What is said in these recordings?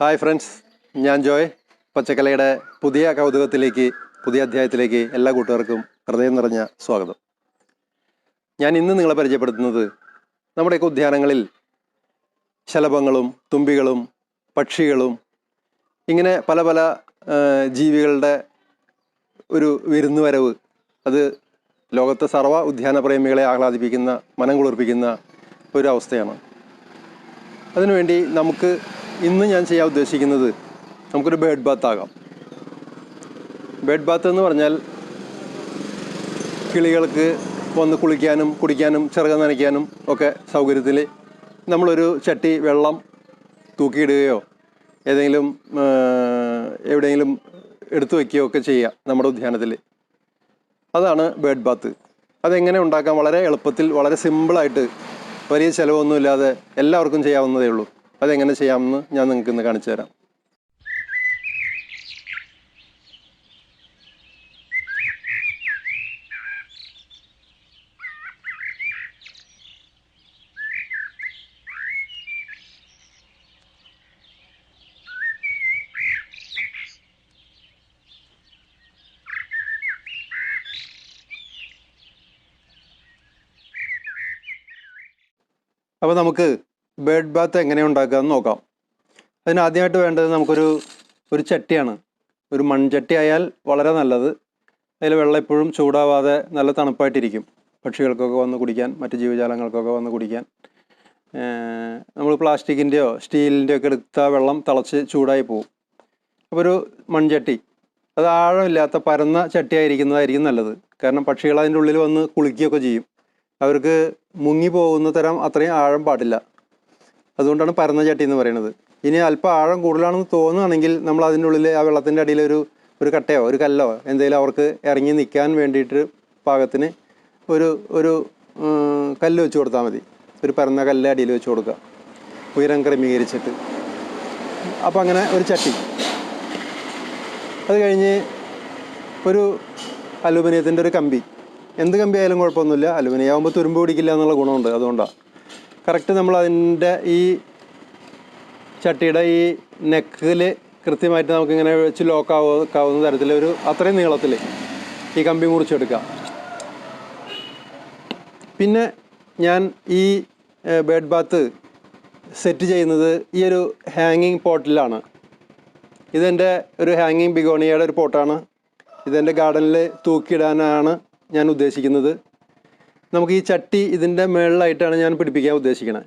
Hi friends, ഞാൻ ജോയ്. പച്ചക്കലയുടെ പുതിയ കൗതുകത്തിലേക്ക്, പുതിയ അധ്യായത്തിലേക്ക് എല്ലാ കൂട്ടുകാർക്കും ഹൃദയം നിറഞ്ഞ സ്വാഗതം. ഞാൻ ഇന്ന് നിങ്ങളെ പരിചയപ്പെടുത്തുന്നത് നമ്മുടെയൊക്കെ ഉദ്യാനങ്ങളിൽ ശലഭങ്ങളും തുമ്പികളും പക്ഷികളും ഇങ്ങനെ പല പല ജീവികളുടെ ഒരു വിരുന്നുവരവ്, അത് ലോകത്തെ സർവ്വ ഉദ്യാന പ്രേമികളെ ആഹ്ലാദിപ്പിക്കുന്ന, മനം കുളിർപ്പിക്കുന്ന ഒരു അവസ്ഥയാണ്. അതിനുവേണ്ടി ഇന്ന് ഞാൻ ചെയ്യാൻ ഉദ്ദേശിക്കുന്നത് നമുക്കൊരു ബേർഡ് ബാത്ത് ആകാം. ബേർഡ് ബാത്ത് എന്ന് പറഞ്ഞാൽ കിളികൾക്ക് വന്ന് കുളിക്കാനും കുടിക്കാനും ചിറക് നനയ്ക്കാനും ഒക്കെ സൗകര്യത്തിൽ നമ്മളൊരു ചട്ടി വെള്ളം തൂക്കിയിടുകയോ എവിടെയെങ്കിലും എടുത്തു വയ്ക്കുകയോ ഒക്കെ ചെയ്യുക നമ്മുടെ ഉദ്യാനത്തിൽ. അതാണ് ബേർഡ് ബാത്ത്. അതെങ്ങനെ ഉണ്ടാക്കാം? വളരെ എളുപ്പത്തിൽ, വളരെ സിമ്പിളായിട്ട്, വലിയ ചിലവൊന്നുമില്ലാതെ എല്ലാവർക്കും ചെയ്യാവുന്നതേ ഉള്ളൂ. അതെങ്ങനെ ചെയ്യാമെന്ന് ഞാൻ നിങ്ങൾക്ക് ഇന്ന് കാണിച്ചു തരാം. അപ്പോൾ നമുക്ക് ബേർഡ് ബാത്ത് എങ്ങനെ ഉണ്ടാക്കാമെന്ന് നോക്കാം. അതിനാദ്യമായിട്ട് വേണ്ടത് നമുക്കൊരു ചട്ടിയാണ്. ഒരു മൺചട്ടി ആയാൽ വളരെ നല്ലത്. അതിൽ വെള്ളം എപ്പോഴും ചൂടാവാതെ നല്ല തണുപ്പായിട്ടിരിക്കും. പക്ഷികൾക്കൊക്കെ വന്ന് കുടിക്കാൻ, മറ്റ് ജീവജാലങ്ങൾക്കൊക്കെ വന്ന് കുടിക്കാൻ. നമ്മൾ പ്ലാസ്റ്റിക്കിൻ്റെയോ സ്റ്റീലിൻ്റെയോ ഒക്കെ എടുത്ത വെള്ളം തിളച്ച് ചൂടായി പോകും. അപ്പോൾ ഒരു മൺചട്ടി, അത് ആഴമില്ലാത്ത പരന്ന ചട്ടിയായിരിക്കുന്നതായിരിക്കും നല്ലത്. കാരണം പക്ഷികൾ അതിൻ്റെ ഉള്ളിൽ വന്ന് കുളിക്കുകയൊക്കെ ചെയ്യും. അവർക്ക് മുങ്ങി പോകുന്ന തരം അത്രയും ആഴം പാടില്ല. അതുകൊണ്ടാണ് പരന്ന ചട്ടി എന്ന് പറയുന്നത്. ഇനി അല്പം ആഴം കൂടുതലാണെന്ന് തോന്നുകയാണെങ്കിൽ നമ്മൾ അതിൻ്റെ ഉള്ളിൽ ആ വെള്ളത്തിൻ്റെ അടിയിൽ ഒരു കട്ടയോ ഒരു കല്ലോ എന്തെങ്കിലും അവർക്ക് ഇറങ്ങി നിൽക്കാൻ വേണ്ടിയിട്ട് പാകത്തിന് ഒരു കല്ല് വെച്ച് കൊടുത്താൽ മതി. ഒരു പരന്ന കല്ല് അടിയിൽ വെച്ച് കൊടുക്കുക, ഉയരം ക്രമീകരിച്ചിട്ട്. അപ്പോൾ അങ്ങനെ ഒരു ചട്ടി. അത് കഴിഞ്ഞ് ഒരു അലുമിനിയത്തിൻ്റെ ഒരു കമ്പി, എന്ത് കമ്പി ആയാലും കുഴപ്പമൊന്നുമില്ല. അലുമിനിയം ആകുമ്പോൾ തുരുമ്പ് പിടിക്കില്ല എന്നുള്ള ഗുണമുണ്ട്. അതുകൊണ്ടാണ് കറക്റ്റ് നമ്മൾ അതിൻ്റെ ഈ ചട്ടിയുടെ ഈ നെക്കിൽ കൃത്യമായിട്ട് നമുക്കിങ്ങനെ വെച്ച് ലോക്കാവുന്ന തരത്തിൽ അത്രയും നീളത്തിൽ ഈ കമ്പി മുറിച്ചെടുക്കാം. പിന്നെ ഞാൻ ഈ ബേർഡ് ബാത്ത് സെറ്റ് ചെയ്യുന്നത് ഈ ഒരു ഹാങ്ങിങ് പോട്ടിലാണ്. ഇതെൻ്റെ ഒരു ഹാങ്ങിങ് ബിഗോണിയയുടെ ഒരു പോട്ടാണ്. ഇതെൻ്റെ ഗാർഡനിൽ തൂക്കിയിടാനാണ് ഞാൻ ഉദ്ദേശിക്കുന്നത്. നമുക്ക് ഈ ചട്ടി ഇതിൻ്റെ മുകളിലായിട്ടാണ് ഞാൻ പിടിപ്പിക്കാൻ ഉദ്ദേശിക്കുന്നത്.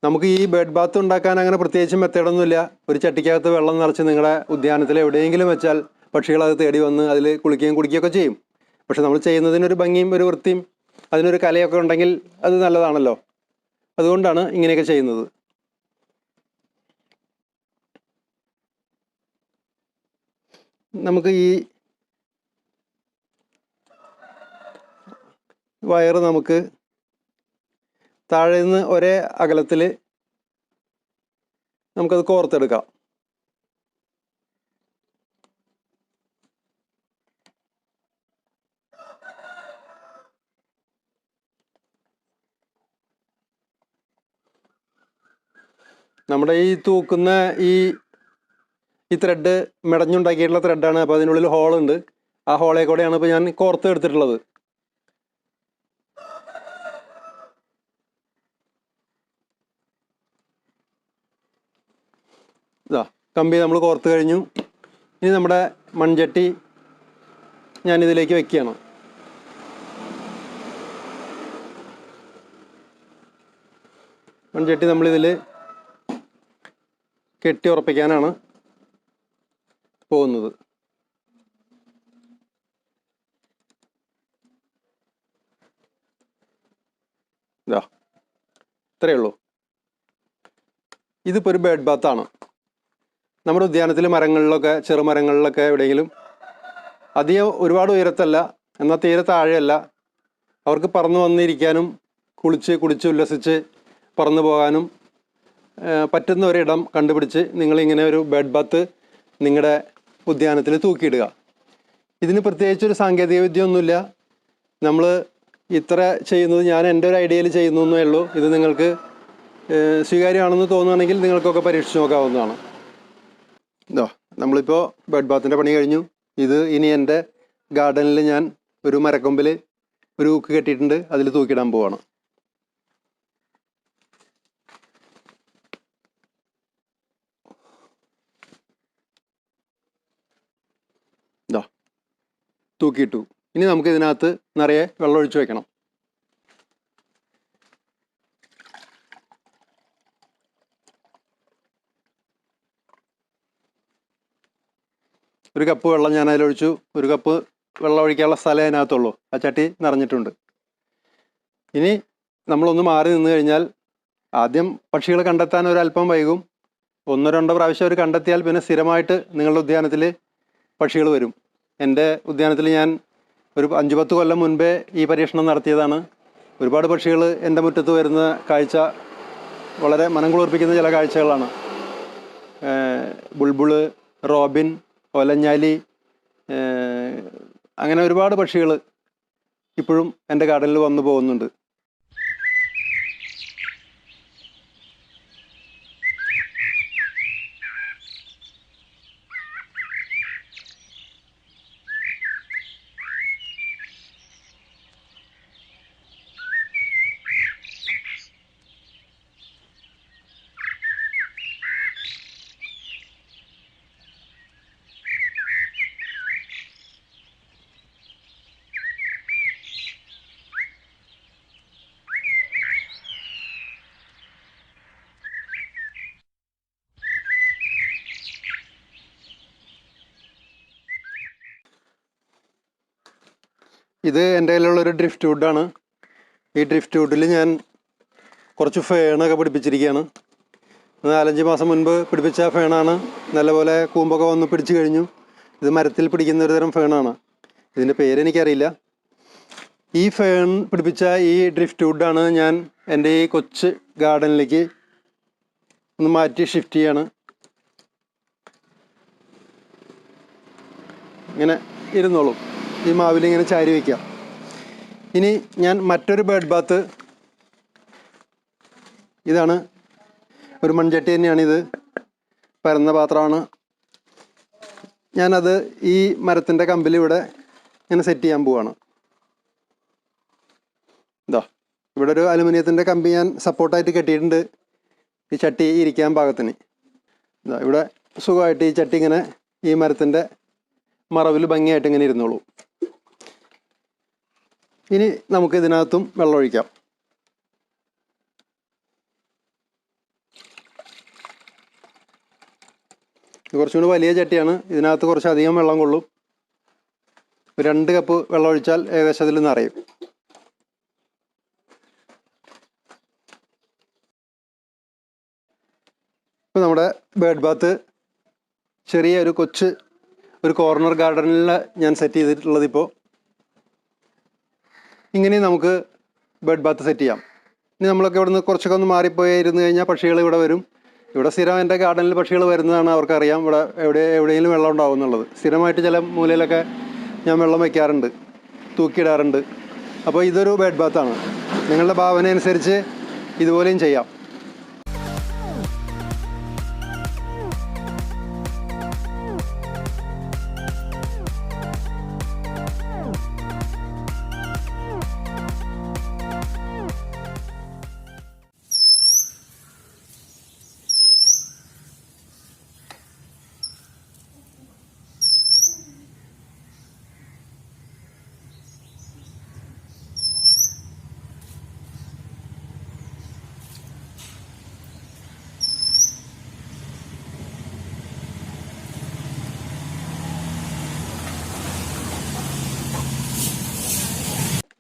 നമുക്ക് ഈ ബേർഡ് ബാത്ത് ഉണ്ടാക്കാൻ അങ്ങനെ പ്രത്യേകിച്ച് മെത്തേഡൊന്നുമില്ല. ഒരു ചട്ടിക്കകത്ത് വെള്ളം നിറച്ച് നിങ്ങളുടെ ഉദ്യാനത്തിൽ എവിടെയെങ്കിലും വെച്ചാൽ പക്ഷികളത് തേടി വന്ന് അതിൽ കുളിക്കുകയും കുടിക്കുകയൊക്കെ ചെയ്യും. പക്ഷെ നമ്മൾ ചെയ്യുന്നതിനൊരു ഭംഗിയും ഒരു വൃത്തിയും അതിനൊരു കലയൊക്കെ ഉണ്ടെങ്കിൽ അത് നല്ലതാണല്ലോ. അതുകൊണ്ടാണ് ഇങ്ങനെയൊക്കെ ചെയ്യുന്നത്. നമുക്ക് ഈ വയറ് നമുക്ക് താഴെ നിന്ന് ഒരേ അകലത്തിൽ നമുക്കത് കോർത്തെടുക്കാം. നമ്മുടെ ഈ തൂക്കുന്ന ഈ ത്രെഡ് മെടഞ്ഞുണ്ടാക്കിയിട്ടുള്ള ത്രെഡാണ്. അപ്പോൾ അതിനുള്ളിൽ ഹോളുണ്ട്. ആ ഹോളേ കൂടെയാണ് ഇപ്പോൾ ഞാൻ കോർത്ത് എടുത്തിട്ടുള്ളത്. ഇതാ കമ്പി നമ്മൾ കോർത്ത് കഴിഞ്ഞു. ഇനി നമ്മുടെ മൺചട്ടി ഞാനിതിലേക്ക് വെക്കുകയാണ്. മൺചട്ടി നമ്മളിതിൽ കെട്ടി ഉറപ്പിക്കാനാണ് പോകുന്നത്. ഇതാ ഇത്രയേ ഉള്ളൂ. ഇതിപ്പോൾ ഒരു ബേർഡ് ബാത്താണ്. നമ്മുടെ ഉദ്യാനത്തിൽ മരങ്ങളിലൊക്കെ, ചെറുമരങ്ങളിലൊക്കെ എവിടെയെങ്കിലും അധികം ഒരുപാട് ഉയരത്തല്ല, എന്നാൽ തീരെ താഴെയല്ല, അവർക്ക് പറന്ന് വന്നിരിക്കാനും കുടിച്ച് ഉല്ലസിച്ച് പറന്നു പോകാനും പറ്റുന്ന ഒരിടം കണ്ടുപിടിച്ച് നിങ്ങളിങ്ങനെ ഒരു ബേർഡ് ബാത്ത് നിങ്ങളുടെ ഉദ്യാനത്തിൽ തൂക്കിയിടുക. ഇതിന് പ്രത്യേകിച്ചൊരു സാങ്കേതിക വിദ്യ ഒന്നുമില്ല. നമ്മൾ ഇത്ര ചെയ്യുന്നത് ഞാൻ എൻ്റെ ഒരു ഐഡിയയിൽ ചെയ്യുന്നു എന്നേ ഉള്ളൂ. ഇത് നിങ്ങൾക്ക് സ്വീകാര്യമാണെന്ന് തോന്നുകയാണെങ്കിൽ നിങ്ങൾക്കൊക്കെ പരീക്ഷിച്ച് നോക്കാവുന്നതാണ്. ഇതോ നമ്മളിപ്പോൾ ബെഡ് ബാത്തിൻ്റെ പണി കഴിഞ്ഞു. ഇത് ഇനി എൻ്റെ ഗാർഡനിൽ ഞാൻ ഒരു മരക്കൊമ്പിൽ ഒരു ഹൂക്ക് കെട്ടിയിട്ടുണ്ട്, അതിൽ തൂക്കിയിടാൻ പോവാണ്. ഇതാ തൂക്കിയിട്ടു. ഇനി നമുക്ക് ഇതിനകത്ത് നിറയെ വെള്ളം ഒഴിച്ച് വെക്കണം. ഒരു കപ്പ് വെള്ളം ഞാൻ അതിലൊഴിച്ചു. ഒരു കപ്പ് വെള്ളം ഒഴിക്കാനുള്ള സ്ഥലം അതിനകത്തുള്ളൂ. ആ ചട്ടി നിറഞ്ഞിട്ടുണ്ട്. ഇനി നമ്മളൊന്ന് മാറി നിന്ന് കഴിഞ്ഞാൽ ആദ്യം പക്ഷികൾ കണ്ടെത്താൻ ഒരല്പം വൈകും. 1-2 പ്രാവശ്യം അവർ കണ്ടെത്തിയാൽ പിന്നെ സ്ഥിരമായിട്ട് നിങ്ങളുടെ ഉദ്യാനത്തിൽ പക്ഷികൾ വരും. എൻ്റെ ഉദ്യാനത്തിൽ ഞാൻ ഒരു 5-10 കൊല്ലം മുൻപേ ഈ പരീക്ഷണം നടത്തിയതാണ്. ഒരുപാട് പക്ഷികൾ എൻ്റെ മുറ്റത്ത് വരുന്ന കാഴ്ച വളരെ മനം കുളിർപ്പിക്കുന്ന ചില കാഴ്ചകളാണ്. ബുൾബുള്, റോബിൻ, ഒലഞ്ഞാലി, അങ്ങനെ ഒരുപാട് പക്ഷികൾ ഇപ്പോഴും എൻ്റെ ഗാർഡനിൽ വന്നു പോകുന്നുണ്ട്. ഇത് എൻ്റെ കയ്യിലുള്ളൊരു ഡ്രിഫ്റ്റ് വുഡാണ്. ഈ ഡ്രിഫ്റ്റ് വുഡിൽ ഞാൻ കുറച്ച് ഫേണൊക്കെ പിടിപ്പിച്ചിരിക്കുകയാണ്. 4-5 മാസം മുൻപ് പിടിപ്പിച്ച ഫേണാണ്. നല്ലപോലെ കൂമ്പൊക്കെ വന്ന് പിടിച്ചു കഴിഞ്ഞു. ഇത് മരത്തിൽ പിടിക്കുന്ന ഒരു തരം ഫേണാണ്. ഇതിൻ്റെ പേരെനിക്കറിയില്ല. ഈ ഫേൺ പിടിപ്പിച്ച ഈ ഡ്രിഫ്റ്റ് വുഡാണ് ഞാൻ എൻ്റെ ഈ കൊച്ചു ഗാർഡനിലേക്ക് ഒന്ന് മാറ്റി ഷിഫ്റ്റ് ചെയ്യാണ്. ഇങ്ങനെ ഇരുന്നോളും. ഈ മാവിലിങ്ങനെ ചാരി വയ്ക്കാം. ഇനി ഞാൻ മറ്റൊരു ബേഡ് ബാത്ത്, ഇതാണ് ഒരു മൺചട്ടി തന്നെയാണിത്, പരന്ന പാത്രമാണ്. ഞാനത് ഈ മരത്തിൻ്റെ കമ്പിലിവിടെ ഇങ്ങനെ സെറ്റ് ചെയ്യാൻ പോവാണ്. ഇതാ ഇവിടെ ഒരു അലുമിനിയത്തിൻ്റെ കമ്പി ഞാൻ സപ്പോർട്ടായിട്ട് കെട്ടിയിട്ടുണ്ട് ഈ ചട്ടി ഇരിക്കാൻ പാകത്തിന്. ഇതാ ഇവിടെ സുഖമായിട്ട് ഈ ചട്ടി ഇങ്ങനെ ഈ മരത്തിൻ്റെ മറവിൽ ഭംഗിയായിട്ട് ഇങ്ങനെ ഇരുന്നോളൂ. ഇനി നമുക്ക് ഇതിനകത്തും വെള്ളം ഒഴിക്കാം. കുറച്ചും കൂടി വലിയ ചട്ടിയാണ്. ഇതിനകത്ത് കുറച്ചധികം വെള്ളം കൊള്ളും. 2 കപ്പ് വെള്ളം ഒഴിച്ചാൽ ഏകദേശം അതിൽ നിറയും. ഇപ്പോൾ നമ്മുടെ ബേഡ് ബാത്ത് ചെറിയ ഒരു കൊച്ച് ഒരു കോർണർ ഗാർഡനിൽ ഞാൻ സെറ്റ് ചെയ്തിട്ടുള്ളത്. ഇപ്പോൾ ഇങ്ങനെ നമുക്ക് ബേഡ് ബാത്ത് സെറ്റ് ചെയ്യാം. ഇനി നമ്മളൊക്കെ ഇവിടുന്ന് കുറച്ചൊക്കെ ഒന്ന് മാറിപ്പോയി ഇരുന്ന് കഴിഞ്ഞാൽ പക്ഷികൾ ഇവിടെ വരും. ഇവിടെ സ്ഥിരം എൻ്റെ ഗാർഡനിൽ പക്ഷികൾ വരുന്നതാണ്, അവർക്കറിയാം ഇവിടെ എവിടെയെങ്കിലും വെള്ളം ഉണ്ടാവും എന്നുള്ളത്. സ്ഥിരമായിട്ട് ചില മൂലയിലൊക്കെ ഞാൻ വെള്ളം വയ്ക്കാറുണ്ട്, തൂക്കിയിടാറുണ്ട്. അപ്പോൾ ഇതൊരു ബേഡ് ബാത്താണ്. നിങ്ങളുടെ ഭാവന അനുസരിച്ച് ഇതുപോലെയും ചെയ്യാം.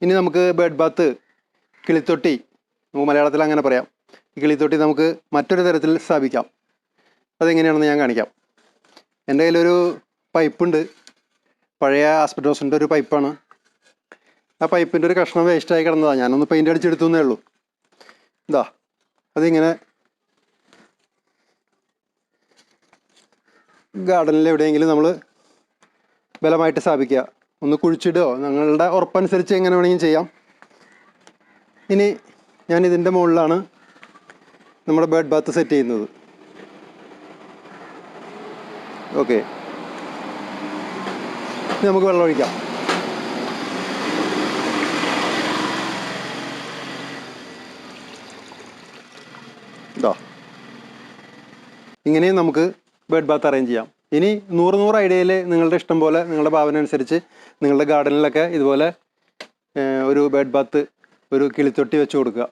ഇനി നമുക്ക് ബേഡ് ബാത്ത്, കിളിത്തൊട്ടി, നമുക്ക് മലയാളത്തിൽ അങ്ങനെ പറയാം. ഈ കിളിത്തൊട്ടി നമുക്ക് മറ്റൊരു തരത്തിൽ സ്ഥാപിക്കാം. അതെങ്ങനെയാണെന്ന് ഞാൻ കാണിക്കാം. എൻ്റെ കയ്യിലൊരു പൈപ്പുണ്ട്, പഴയ ആസ്പെറ്റോസിൻ്റെ ഒരു പൈപ്പാണ്. ആ പൈപ്പിൻ്റെ ഒരു കഷ്ണം വേസ്റ്റായി കിടന്നതാണ്, ഞാനൊന്ന് പെയിൻ്റ് അടിച്ചെടുത്തുന്നേ ഉള്ളൂ. ഇതാ അതിങ്ങനെ ഗാർഡനിൽ എവിടെയെങ്കിലും നമ്മൾ ബലമായിട്ട് സ്ഥാപിക്കുക. ഒന്ന് കുഴിച്ചിടുകയോ നിങ്ങളുടെ ഉറപ്പനുസരിച്ച് എങ്ങനെ വേണമെങ്കിലും ചെയ്യാം. ഇനി ഞാൻ ഇതിൻ്റെ മുകളിലാണ് നമ്മുടെ ബേർഡ് ബാത്ത് സെറ്റ് ചെയ്യുന്നത്. ഓക്കെ, ഇനി നമുക്ക് വെള്ളം ഒഴിക്കാം. ഇതാ ഇങ്ങനെയും നമുക്ക് ബേർഡ് ബാത്ത് അറേഞ്ച് ചെയ്യാം. ഇനി 100 ഐഡിയയിൽ നിങ്ങളുടെ ഇഷ്ടം പോലെ, നിങ്ങളുടെ ഭാവന അനുസരിച്ച് നിങ്ങളുടെ ഗാർഡനിലൊക്കെ ഇതുപോലെ ഒരു ബേർഡ് ബാത്ത്, ഒരു കിളിത്തൊട്ടി വെച്ച് കൊടുക്കുക.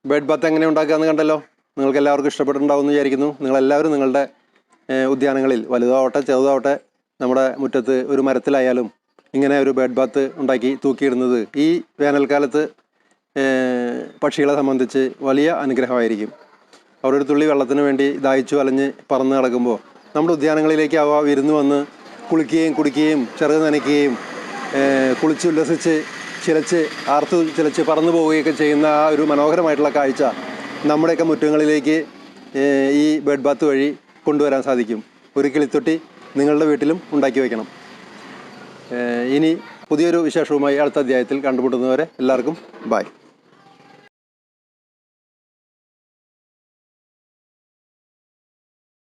ബേർഡ് ബാത്ത് എങ്ങനെ ഉണ്ടാക്കുകയെന്ന് കണ്ടല്ലോ. നിങ്ങൾക്ക് എല്ലാവർക്കും ഇഷ്ടപ്പെട്ടിട്ടുണ്ടാവുമെന്ന് വിചാരിക്കുന്നു. നിങ്ങളെല്ലാവരും നിങ്ങളുടെ ഉദ്യാനങ്ങളിൽ, വലുതാവട്ടെ ചെറുതാവട്ടെ, നമ്മുടെ മുറ്റത്ത് ഒരു മരത്തിലായാലും ഇങ്ങനെ ഒരു ബേർഡ് ബാത്ത് ഉണ്ടാക്കി തൂക്കിയിടുന്നത് ഈ വേനൽക്കാലത്ത് പക്ഷികളെ സംബന്ധിച്ച് വലിയ അനുഗ്രഹമായിരിക്കും. അവരൊരു തുള്ളി വെള്ളത്തിന് വേണ്ടി ദാഹിച്ചു അലഞ്ഞ് പറന്ന് കിടക്കുമ്പോൾ നമ്മുടെ ഉദ്യാനങ്ങളിലേക്ക് അവ വിരുന്ന് വന്ന് കുളിക്കുകയും കുടിക്കുകയും ചെറുത് നനയ്ക്കുകയും കുളിച്ചുല്ലസിച്ച് ചിലച്ച് ആർത്തു ചിലച്ച് പറന്നു പോവുകയൊക്കെ ചെയ്യുന്ന ആ ഒരു മനോഹരമായിട്ടുള്ള കാഴ്ച നമ്മുടെയൊക്കെ മുറ്റങ്ങളിലേക്ക് ഈ ബേർഡ് ബാത്ത് വഴി കൊണ്ടുവരാൻ സാധിക്കും. ഒരു കിളിത്തൊട്ടി നിങ്ങളുടെ വീട്ടിലും ഉണ്ടാക്കി വയ്ക്കണം. ഇനി പുതിയൊരു വിശേഷവുമായി അടുത്ത അധ്യായത്തിൽ കണ്ടുമുട്ടുന്നവരെ എല്ലാവർക്കും ബൈ.